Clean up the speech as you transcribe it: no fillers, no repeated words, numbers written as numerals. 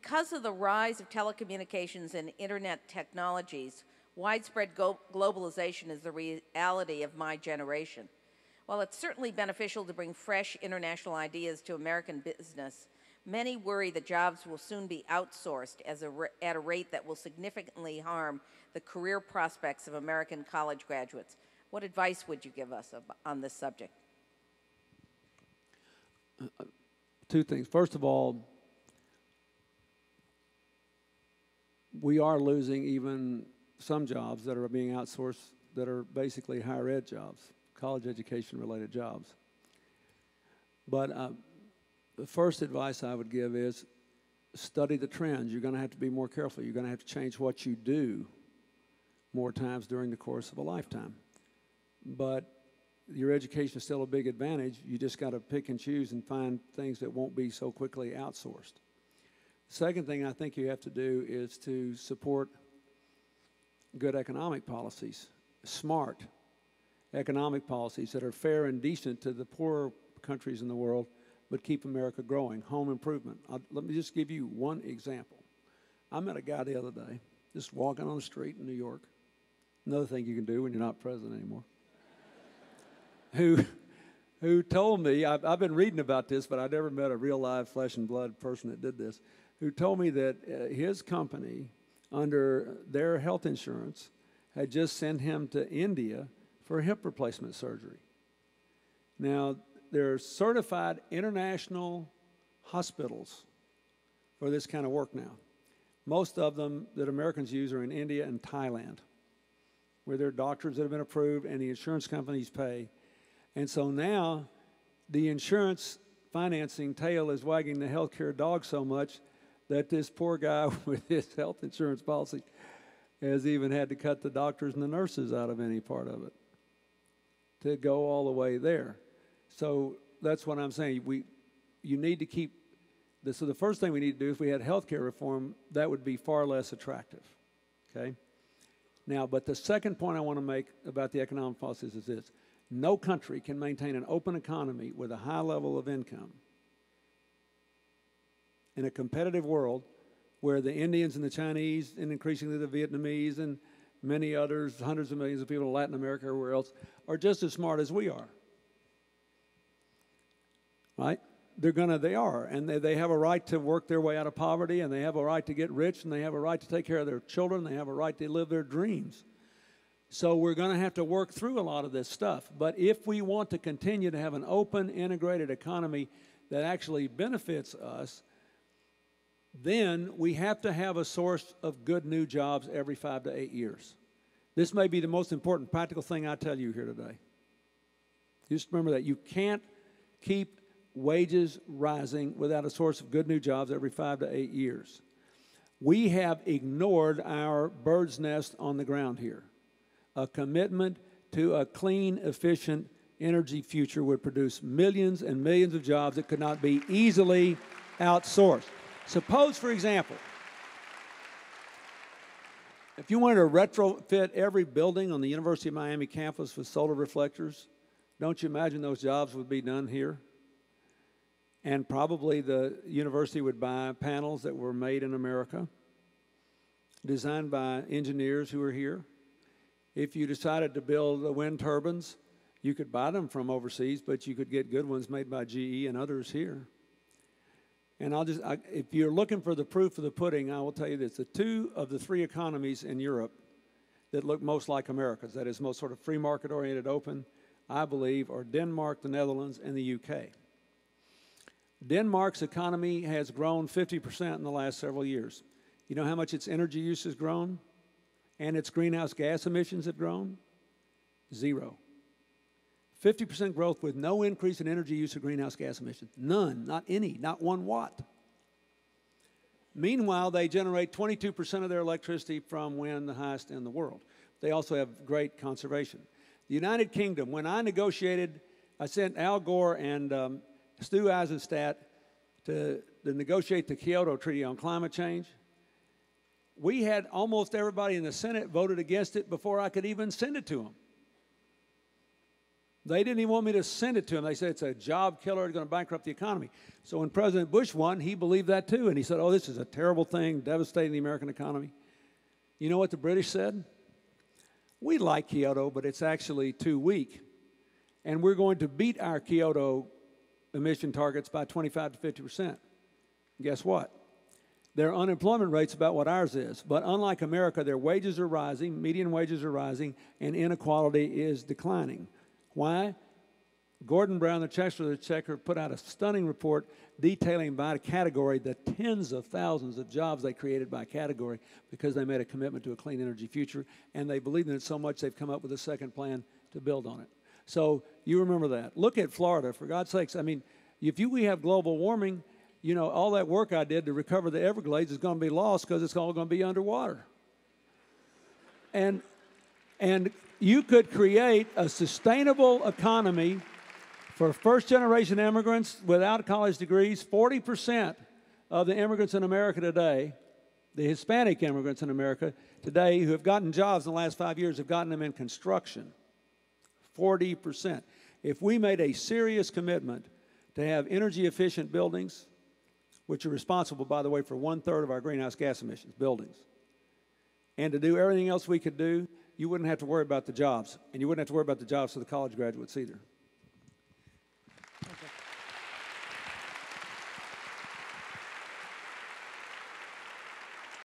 Because of the rise of telecommunications and internet technologies, widespread globalization is the reality of my generation. While it's certainly beneficial to bring fresh international ideas to American business, many worry that jobs will soon be outsourced at a rate that will significantly harm the career prospects of American college graduates. What advice would you give us on this subject? Two things. First of all, we are losing even some jobs that are being outsourced that are basically higher ed jobs, college education related jobs. But the first advice I would give is study the trends. You're going to have to be more careful. You're going to have to change what you do more times during the course of a lifetime. But your education is still a big advantage. You just got to pick and choose and find things that won't be so quickly outsourced. Second thing I think you have to do is to support good economic policies, smart economic policies that are fair and decent to the poorer countries in the world, but keep America growing. Home improvement. Let me just give you one example. I met a guy the other day, just walking on the street in New York. Another thing you can do when you're not president anymore. Who told me, I've been reading about this, but I never met a real live flesh and blood person that did this, who told me that his company, under their health insurance, had just sent him to India for hip replacement surgery. Now, there are certified international hospitals for this kind of work now. Most of them that Americans use are in India and Thailand, where there are doctors that have been approved and the insurance companies pay. And so now the insurance financing tail is wagging the healthcare dog so much that this poor guy with his health insurance policy has even had to cut the doctors and the nurses out of any part of it to go all the way there. So that's what I'm saying. You need to keep this. So the first thing we need to do, if we had health care reform, that would be far less attractive, okay? Now, but the second point I want to make about the economic policies is this. No country can maintain an open economy with a high level of income in a competitive world where the Indians and the Chinese and increasingly the Vietnamese and many others, hundreds of millions of people in Latin America or where else, are just as smart as we are. Right? They are, and they have a right to work their way out of poverty, and they have a right to get rich, and they have a right to take care of their children, they have a right to live their dreams. So we're going to have to work through a lot of this stuff. But if we want to continue to have an open, integrated economy that actually benefits us, then we have to have a source of good new jobs every 5 to 8 years. This may be the most important practical thing I tell you here today. Just remember that you can't keep wages rising without a source of good new jobs every 5 to 8 years. We have ignored our bird's nest on the ground here. A commitment to a clean, efficient energy future would produce millions and millions of jobs that could not be easily outsourced. Suppose, for example, if you wanted to retrofit every building on the University of Miami campus with solar reflectors, don't you imagine those jobs would be done here? And probably the university would buy panels that were made in America, designed by engineers who are here. If you decided to build the wind turbines, you could buy them from overseas, but you could get good ones made by GE and others here. And if you're looking for the proof of the pudding, I will tell you this. The two of the three economies in Europe that look most like America's, that is most sort of free market-oriented open, I believe, are Denmark, the Netherlands, and the UK. Denmark's economy has grown 50% in the last several years. You know how much its energy use has grown? And its greenhouse gas emissions have grown? 0. 50% growth with no increase in energy use or greenhouse gas emissions. None, not any, not 1 watt. Meanwhile, they generate 22% of their electricity from wind, the highest in the world. They also have great conservation. The United Kingdom, when I negotiated, I sent Al Gore and Stu Eisenstadt to negotiate the Kyoto Treaty on climate change. We had almost everybody in the Senate voted against it before I could even send it to them. They didn't even want me to send it to them. They said it's a job killer, it's going to bankrupt the economy. So when President Bush won, he believed that too. And he said, oh, this is a terrible thing, devastating the American economy. You know what the British said? We like Kyoto, but it's actually too weak. And we're going to beat our Kyoto emission targets by 25 to 50%. Guess what? Their unemployment rate's about what ours is. But unlike America, their wages are rising, median wages are rising, and inequality is declining. Why? Gordon Brown, the Chancellor of the Exchequer, put out a stunning report detailing by category the tens of thousands of jobs they created by category because they made a commitment to a clean energy future, and they believed in it so much they've come up with a second plan to build on it. So you remember that. Look at Florida, for God's sakes. I mean, if we have global warming, you know, all that work I did to recover the Everglades is going to be lost because it's all going to be underwater. And you could create a sustainable economy for first-generation immigrants without college degrees. 40% of the immigrants in America today, the Hispanic immigrants in America today who have gotten jobs in the last 5 years have gotten them in construction. 40%. If we made a serious commitment to have energy-efficient buildings, which are responsible, by the way, for 1/3 of our greenhouse gas emissions, buildings, and to do everything else we could do, you wouldn't have to worry about the jobs. And you wouldn't have to worry about the jobs for the college graduates either.